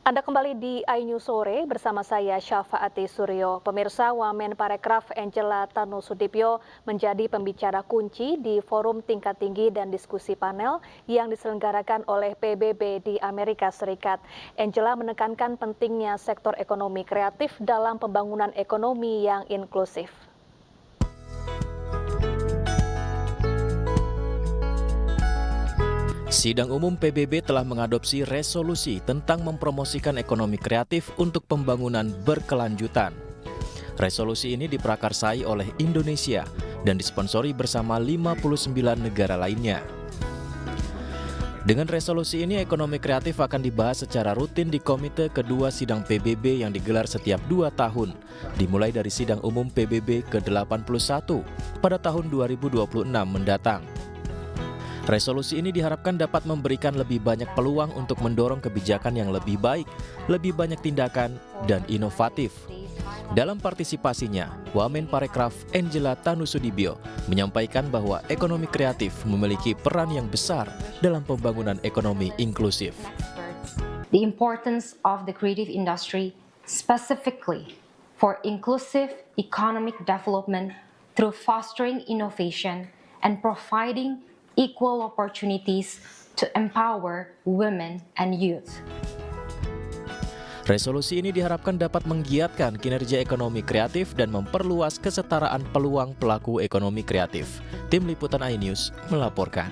Anda kembali di iNews Sore bersama saya Syafaati Suryo. Pemirsa, Wamen Parekraf Angela Tanusudibyo menjadi pembicara kunci di forum tingkat tinggi dan diskusi panel yang diselenggarakan oleh PBB di Amerika Serikat. Angela menekankan pentingnya sektor ekonomi kreatif dalam pembangunan ekonomi yang inklusif. Sidang Umum PBB telah mengadopsi resolusi tentang mempromosikan ekonomi kreatif untuk pembangunan berkelanjutan. Resolusi ini diprakarsai oleh Indonesia dan disponsori bersama 59 negara lainnya. Dengan resolusi ini, ekonomi kreatif akan dibahas secara rutin di Komite Kedua Sidang PBB yang digelar setiap 2 tahun, dimulai dari Sidang Umum PBB ke-81 pada tahun 2026 mendatang. Resolusi ini diharapkan dapat memberikan lebih banyak peluang untuk mendorong kebijakan yang lebih baik, lebih banyak tindakan, dan inovatif. Dalam partisipasinya, Wamen Parekraf Angela Tanusudibyo menyampaikan bahwa ekonomi kreatif memiliki peran yang besar dalam pembangunan ekonomi inklusif. The importance of the creative industry specifically for inclusive economic development through fostering innovation and providing equal opportunities to empower women and youth. Resolusi ini diharapkan dapat menggiatkan kinerja ekonomi kreatif dan memperluas kesetaraan peluang pelaku ekonomi kreatif. Tim Liputan iNews melaporkan.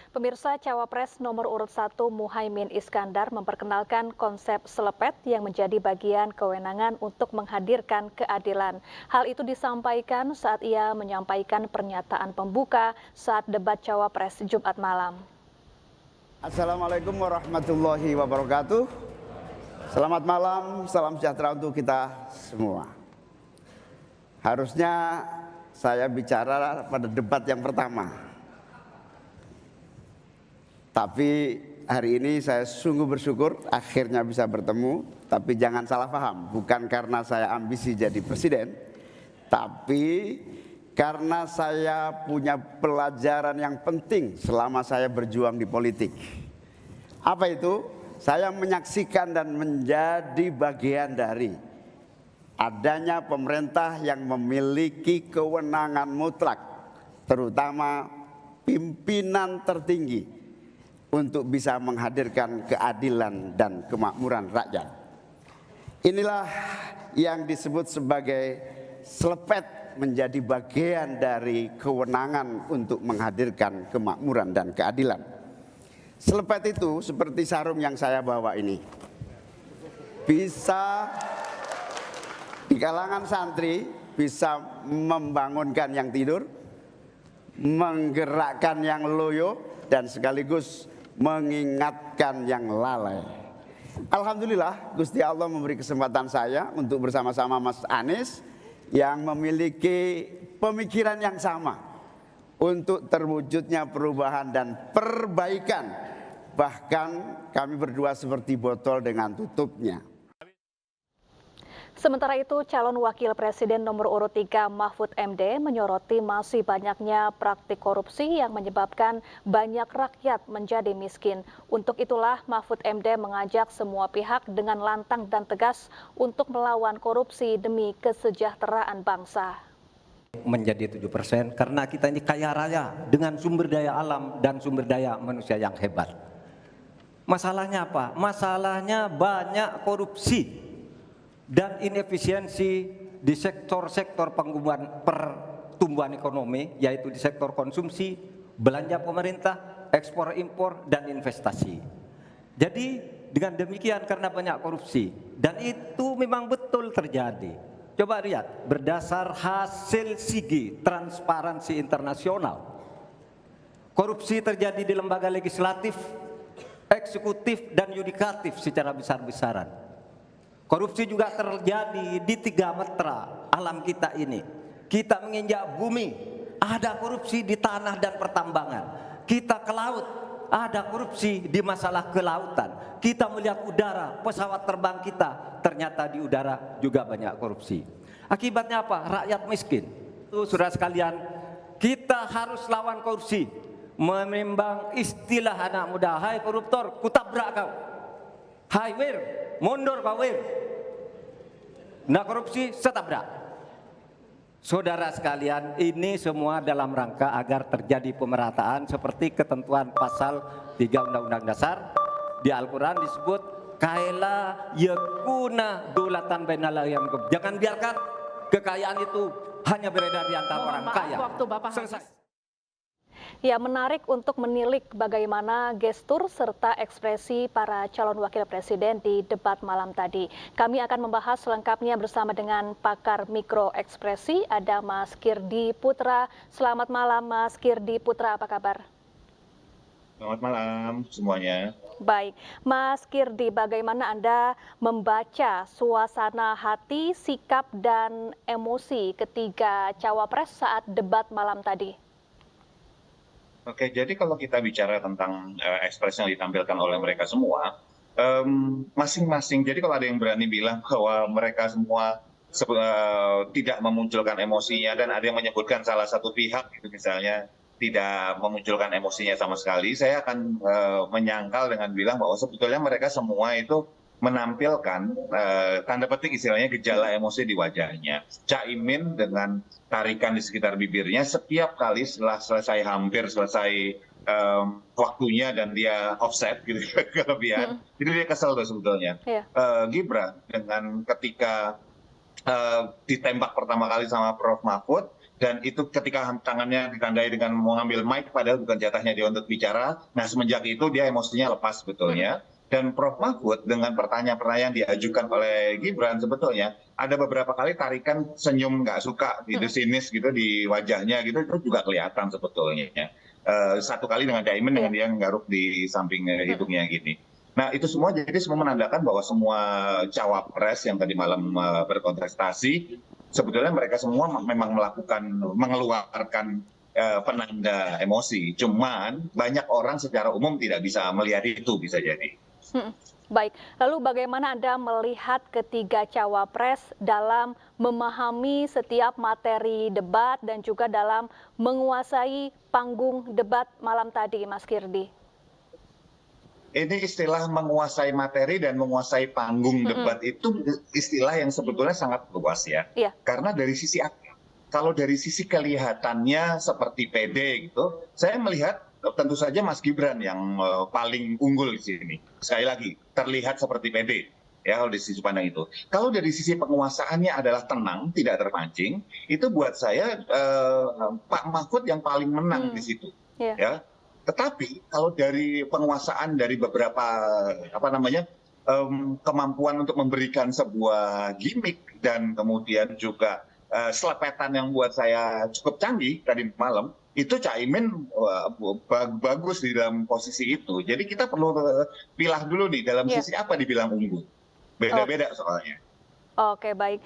Pemirsa, Cawapres nomor urut 1 Muhaimin Iskandar memperkenalkan konsep selepet yang menjadi bagian kewenangan untuk menghadirkan keadilan. Hal itu disampaikan saat ia menyampaikan pernyataan pembuka saat debat Cawapres Jumat malam. Assalamualaikum warahmatullahi wabarakatuh. Selamat malam, salam sejahtera untuk kita semua. Harusnya saya bicara pada debat yang pertama. Tapi hari ini saya sungguh bersyukur akhirnya bisa bertemu. Tapi jangan salah paham, bukan karena saya ambisi jadi presiden, tapi karena saya punya pelajaran yang penting selama saya berjuang di politik. Apa itu? Saya menyaksikan dan menjadi bagian dari adanya pemerintah yang memiliki kewenangan mutlak, terutama pimpinan tertinggi, untuk bisa menghadirkan keadilan dan kemakmuran rakyat. Inilah yang disebut sebagai selepet menjadi bagian dari kewenangan untuk menghadirkan kemakmuran dan keadilan. Selepet itu seperti sarung yang saya bawa ini. Bisa di kalangan santri, bisa membangunkan yang tidur, menggerakkan yang loyo, dan sekaligus mengingatkan yang lalai. Alhamdulillah Gusti Allah memberi kesempatan saya untuk bersama-sama Mas Anies yang memiliki pemikiran yang sama untuk terwujudnya perubahan dan perbaikan. Bahkan kami berdua seperti botol dengan tutupnya. Sementara itu, calon wakil presiden nomor urut 3 Mahfud MD menyoroti masih banyaknya praktik korupsi yang menyebabkan banyak rakyat menjadi miskin. Untuk itulah Mahfud MD mengajak semua pihak dengan lantang dan tegas untuk melawan korupsi demi kesejahteraan bangsa. Menjadi 7% karena kita ini kaya raya dengan sumber daya alam dan sumber daya manusia yang hebat. Masalahnya apa? Masalahnya banyak korupsi dan inefisiensi di sektor-sektor pertumbuhan ekonomi, yaitu di sektor konsumsi, belanja pemerintah, ekspor impor, dan investasi. Jadi dengan demikian karena banyak korupsi, dan itu memang betul terjadi. Coba lihat, berdasar hasil SIGI, Transparansi Internasional, korupsi terjadi di lembaga legislatif, eksekutif, dan yudikatif secara besar-besaran. Korupsi juga terjadi di 3 metra alam kita ini. Kita menginjak bumi, ada korupsi di tanah dan pertambangan. Kita ke laut, ada korupsi di masalah kelautan. Kita melihat udara, pesawat terbang kita, ternyata di udara juga banyak korupsi. Akibatnya apa? Rakyat miskin. Saudara sekalian, kita harus lawan korupsi. menimbang istilah anak muda, hai koruptor, kutabrak kau. Hai wir, mundur kau wir. Nggak korupsi, setabrak. Saudara sekalian, ini semua dalam rangka agar terjadi pemerataan seperti ketentuan pasal 3 Undang-Undang Dasar. Di Al-Quran disebut kaila yakuna dulatan bainal yang. Jangan biarkan kekayaan itu hanya beredar di antara orang kaya. Waktu Bapak Selesai. Ya, menarik untuk menilik bagaimana gestur serta ekspresi para calon wakil presiden di debat malam tadi. Kami akan membahas selengkapnya bersama dengan pakar mikroekspresi, ada Mas Kirdi Putra. Selamat malam Mas Kirdi Putra, apa kabar? Selamat malam semuanya. Baik, Mas Kirdi, bagaimana Anda membaca suasana hati, sikap, dan emosi ketiga cawapres saat debat malam tadi? Oke, jadi kalau kita bicara tentang ekspresi yang ditampilkan oleh mereka semua, masing-masing. Jadi kalau ada yang berani bilang bahwa mereka semua tidak memunculkan emosinya, dan ada yang menyebutkan salah satu pihak, gitu misalnya, tidak memunculkan emosinya sama sekali, saya akan menyangkal dengan bilang bahwa sebetulnya mereka semua itu menampilkan tanda petik istilahnya gejala emosi di wajahnya. Caimin dengan tarikan di sekitar bibirnya setiap kali setelah hampir selesai waktunya dan dia offset gitu kelebihan, jadi dia kesel tuh sebetulnya. Gibran dengan ketika ditembak pertama kali sama Prof. Mahfud, dan itu ketika tangannya ditandai dengan mengambil mic padahal bukan jatahnya dia untuk bicara. Nah, semenjak itu dia emosinya lepas sebetulnya. Dan Prof. Mahfud dengan pertanyaan-pertanyaan diajukan oleh Gibran sebetulnya ada beberapa kali tarikan senyum nggak suka gitu, sinis gitu di wajahnya gitu, itu juga kelihatan sebetulnya. Satu kali dengan Caimin dengan dia nggaruk di samping hidungnya gini. Nah, itu semua jadi semua menandakan bahwa semua cawapres yang tadi malam berkontestasi sebetulnya mereka semua memang mengeluarkan penanda emosi. Cuman banyak orang secara umum tidak bisa melihat itu, bisa jadi. Baik, lalu bagaimana Anda melihat ketiga cawapres dalam memahami setiap materi debat dan juga dalam menguasai panggung debat malam tadi, Mas Kirdi? Ini istilah menguasai materi dan menguasai panggung debat itu istilah yang sebetulnya sangat luas ya. Karena dari sisi kalau dari sisi kelihatannya seperti pede gitu, saya melihat tentu saja Mas Gibran yang paling unggul di sini. Sekali lagi, terlihat seperti pede ya kalau dari sisi pandang itu. Kalau dari sisi penguasaannya adalah tenang, tidak terpancing, itu buat saya Pak Mahfud yang paling menang di situ. Ya. Tetapi kalau dari penguasaan dari beberapa kemampuan untuk memberikan sebuah gimmick dan kemudian juga selepetan yang buat saya cukup canggih tadi malam, itu Caimin bagus di dalam posisi itu. Jadi kita perlu pilah dulu nih dalam sisi apa dibilang unggul. Beda-beda soalnya. Oke, baik.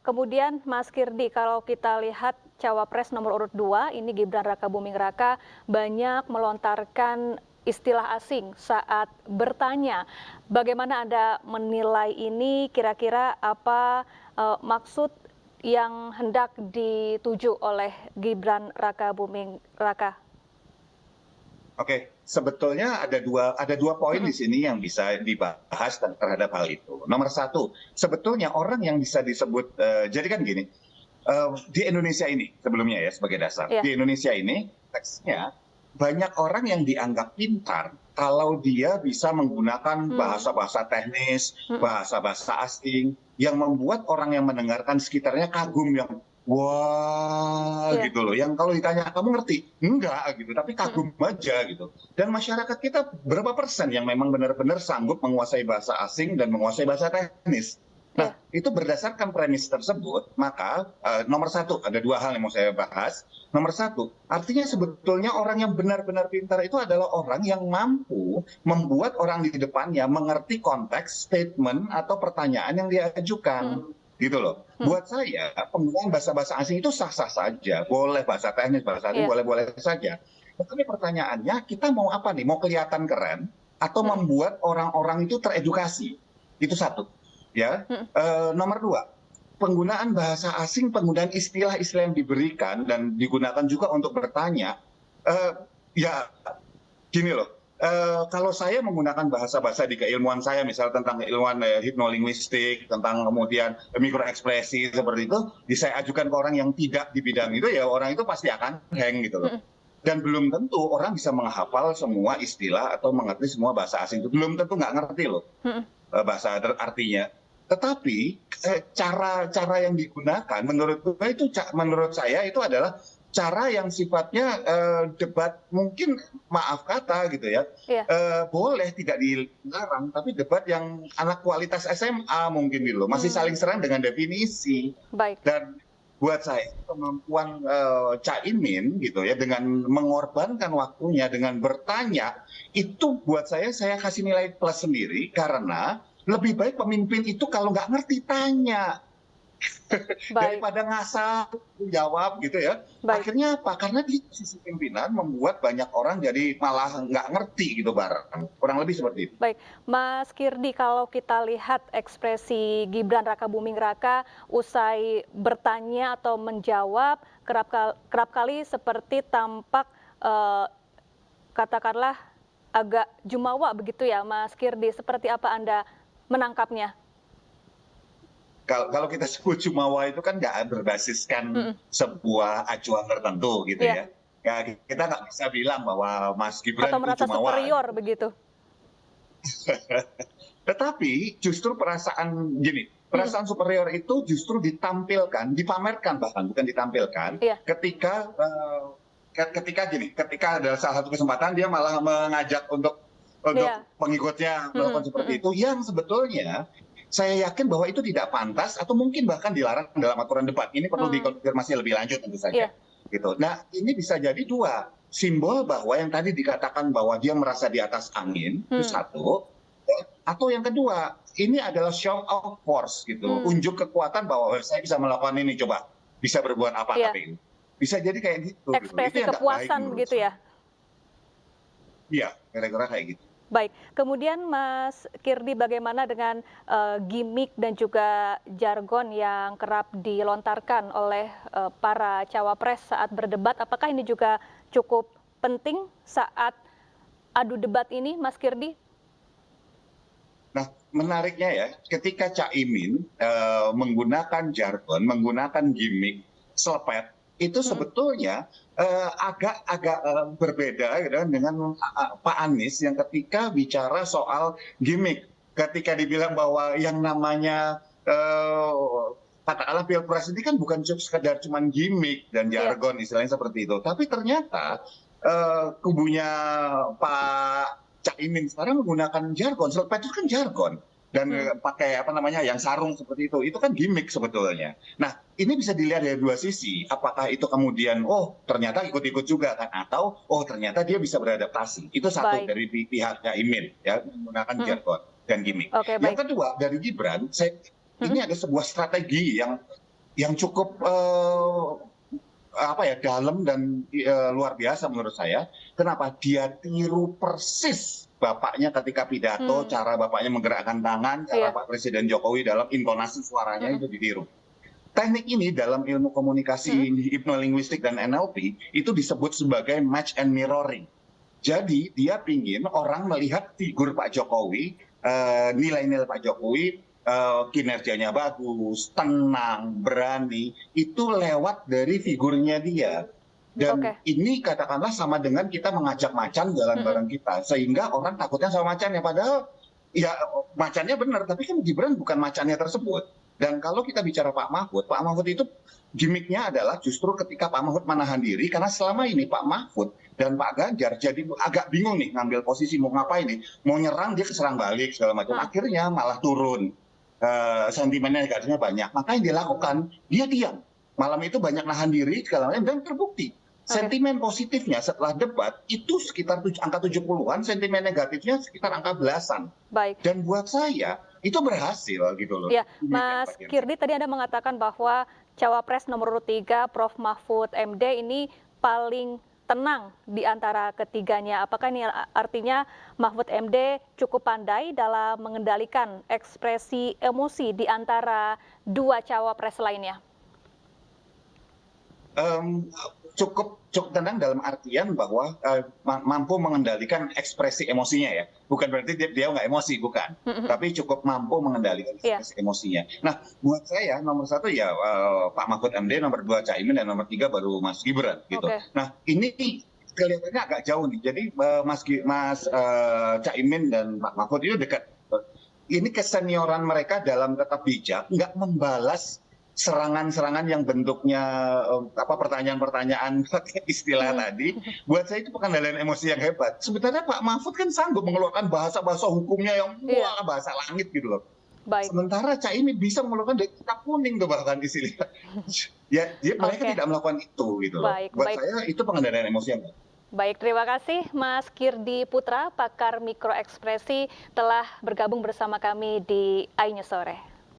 Kemudian Mas Kirdi, kalau kita lihat Cawapres nomor urut 2, ini Gibran Rakabuming Raka, banyak melontarkan istilah asing saat bertanya. Bagaimana Anda menilai ini? Kira-kira apa maksud yang hendak dituju oleh Gibran Rakabuming Raka? Oke, sebetulnya ada dua poin di sini yang bisa dibahas terhadap hal itu. Nomor satu, sebetulnya orang yang bisa disebut, jadi kan gini, di Indonesia ini sebelumnya ya sebagai dasar, di Indonesia ini teksnya banyak orang yang dianggap pintar kalau dia bisa menggunakan bahasa-bahasa teknis, bahasa-bahasa asing yang membuat orang yang mendengarkan sekitarnya kagum, yang wah gitu loh, yang kalau ditanya kamu ngerti? Enggak gitu, tapi kagum aja gitu. Dan masyarakat kita berapa persen yang memang benar-benar sanggup menguasai bahasa asing dan menguasai bahasa teknis? Nah, itu berdasarkan premis tersebut, maka nomor satu, ada dua hal yang mau saya bahas. Nomor satu, artinya sebetulnya orang yang benar-benar pintar itu adalah orang yang mampu membuat orang di depannya mengerti konteks, statement, atau pertanyaan yang diajukan. Gitu loh. Buat saya, penggunaan bahasa-bahasa asing itu sah-sah saja. Boleh bahasa teknis, bahasa asing, boleh-boleh saja. Tapi pertanyaannya, kita mau apa nih? Mau kelihatan keren atau membuat orang-orang itu teredukasi? Itu satu. Ya, nomor dua, penggunaan bahasa asing, penggunaan istilah-istilah yang diberikan dan digunakan juga untuk bertanya, Ya, gini loh, kalau saya menggunakan bahasa-bahasa di keilmuan saya, misalnya tentang keilmuan hipnolinguistik, tentang kemudian mikroekspresi seperti itu, saya ajukan ke orang yang tidak di bidang itu, ya orang itu pasti akan hang gitu loh. Dan belum tentu orang bisa menghafal semua istilah atau mengerti semua bahasa asing itu. Belum tentu nggak ngerti loh bahasa artinya. Tetapi cara yang digunakan menurut saya itu adalah cara yang sifatnya debat, mungkin maaf kata gitu ya, Iya. boleh tidak dilarang, tapi debat yang anak kualitas SMA mungkin gitu loh, masih saling serang dengan definisi. Baik. Dan buat saya kemampuan Caimin gitu ya, dengan mengorbankan waktunya dengan bertanya, itu buat saya kasih nilai plus sendiri, karena lebih baik pemimpin itu kalau nggak ngerti tanya Baik. daripada ngasal jawab gitu ya. Baik. Akhirnya apa? Karena di sisi pimpinan membuat banyak orang jadi malah nggak ngerti gitu bareng. Kurang lebih seperti itu. Baik, Mas Kirdi, kalau kita lihat ekspresi Gibran Rakabuming Raka usai bertanya atau menjawab, kerap kali seperti tampak katakanlah agak jumawa begitu ya, Mas Kirdi. Seperti apa Anda menangkapnya? Kalau kita sebut jumawa itu kan nggak berbasiskan sebuah acuan tertentu gitu Iya. ya. Ya kita nggak bisa bilang bahwa Mas Gibran Atau itu merasa jumawa. superior begitu? Tetapi justru perasaan superior itu justru ditampilkan, dipamerkan bahkan, bukan ditampilkan, Iya. ketika ada salah satu kesempatan dia malah mengajak untuk Iya. pengikutnya melakukan seperti itu, yang sebetulnya saya yakin bahwa itu tidak pantas atau mungkin bahkan dilarang dalam aturan debat. Ini perlu dikonfirmasi lebih lanjut tentu saja. Iya. Gitu. Nah, ini bisa jadi dua simbol bahwa yang tadi dikatakan bahwa dia merasa di atas angin, itu satu. Atau yang kedua, ini adalah show of force gitu, unjuk kekuatan bahwa saya bisa melakukan ini, coba bisa berbuat apa Iya. tapi bisa jadi kayak gitu. Ekspresi Itu yang nggak baik kepuasan menurut begitu saya. ya? Iya, kira-kira kayak gitu. Baik, kemudian Mas Kirdi, bagaimana dengan gimmick dan juga jargon yang kerap dilontarkan oleh para cawapres saat berdebat? Apakah ini juga cukup penting saat adu debat ini, Mas Kirdi? Nah, menariknya ya, ketika Caimin menggunakan jargon, menggunakan gimmick, selepet, itu sebetulnya agak berbeda gitu, dengan Pak Anies yang ketika bicara soal gimmick. Ketika dibilang bahwa yang namanya katakanlah Pilpres ini kan bukan sekedar cuman gimmick dan jargon, istilahnya seperti itu. Tapi ternyata kubunya Pak Caimin sekarang menggunakan jargon, selepet itu kan jargon. Dan pakai yang sarung seperti itu kan gimmick sebetulnya. Nah, ini bisa dilihat dari dua sisi. Apakah itu kemudian, ternyata ikut-ikut juga kan, atau ternyata dia bisa beradaptasi. Itu satu dari pihak Caimin ya, menggunakan jargon dan gimmick. Oke, yang baik. kedua dari Gibran, ini ada sebuah strategi yang cukup dalam dan luar biasa menurut saya. Kenapa? Dia tiru persis bapaknya ketika pidato, cara bapaknya menggerakkan tangan, cara Pak Presiden Jokowi dalam intonasi suaranya itu ditiru. Teknik ini dalam ilmu komunikasi hipnolinguistik dan NLP itu disebut sebagai match and mirroring. Jadi dia pingin orang melihat figur Pak Jokowi, nilai-nilai Pak Jokowi, kinerjanya bagus, tenang, berani, itu lewat dari figurnya dia. Dan ini katakanlah sama dengan kita mengajak macan jalan bareng kita, sehingga orang takutnya sama macannya, padahal ya macannya benar, tapi kan Gibran bukan macannya tersebut. Dan kalau kita bicara Pak Mahfud itu gimmicknya adalah justru ketika Pak Mahfud menahan diri, karena selama ini Pak Mahfud dan Pak Ganjar jadi agak bingung nih ngambil posisi mau ngapain nih, mau nyerang dia keserang balik segala macam, akhirnya malah turun, sentimennya negatifnya banyak. Maka yang dilakukan, dia diam. Malam itu banyak nahan diri segala macam, dan terbukti sentimen positifnya setelah debat itu sekitar angka 70-an, sentimen negatifnya sekitar angka belasan. Baik. Dan buat saya itu berhasil gitu loh. Ya, Mas Kirdi, tadi Anda mengatakan bahwa Cawapres nomor 3 Prof Mahfud MD ini paling tenang di antara ketiganya. Apakah ini artinya Mahfud MD cukup pandai dalam mengendalikan ekspresi emosi di antara dua cawapres lainnya? cukup tenang dalam artian bahwa mampu mengendalikan ekspresi emosinya ya. Bukan berarti dia nggak emosi, bukan. Tapi cukup mampu mengendalikan ekspresi emosinya. Nah, buat saya nomor 1 ya Pak Mahfud MD, nomor 2 Caimin, dan nomor 3 baru Mas Gibran gitu. Nah, ini kelihatannya agak jauh nih. Jadi Mas Caimin dan Pak Mahfud itu dekat. Ini kesenioran mereka dalam tetap bijak, nggak membalas serangan-serangan yang bentuknya pertanyaan-pertanyaan istilah tadi. Buat saya itu pengendalian emosi yang hebat. Sebenarnya Pak Mahfud kan sanggup mengeluarkan bahasa-bahasa hukumnya yang wah, bahasa langit gitu loh. Sementara Caimin bisa mengeluarkan dari kitab kuning tuh bahkan istilah. Ya, mereka tidak melakukan itu gitu loh. Buat saya itu pengendalian emosi yang hebat. Baik, terima kasih Mas Kirdi Putra, pakar mikroekspresi, telah bergabung bersama kami di iNews Sore.